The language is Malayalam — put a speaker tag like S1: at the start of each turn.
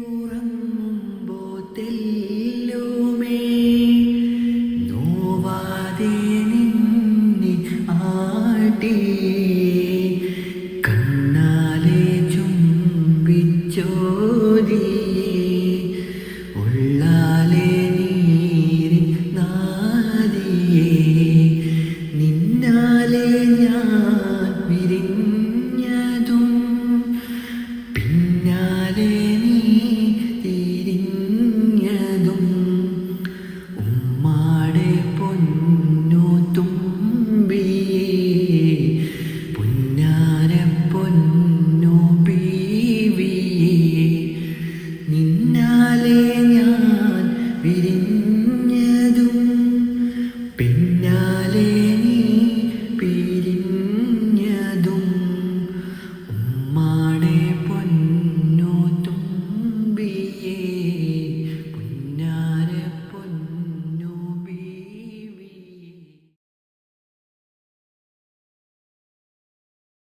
S1: തൊട്ടിലുറങ്ങുമ്പോ തെല്ലുമേ നോവാതെ നിന്നെ ആട്ടി കണ്ണാലെ ചുംബിച്ചോതി ഉള്ളാലെ നീരിൻ നാദിയേ നിന്നാലെ ഞാൻ വിരിഞ്ഞതും പിന്നാലെ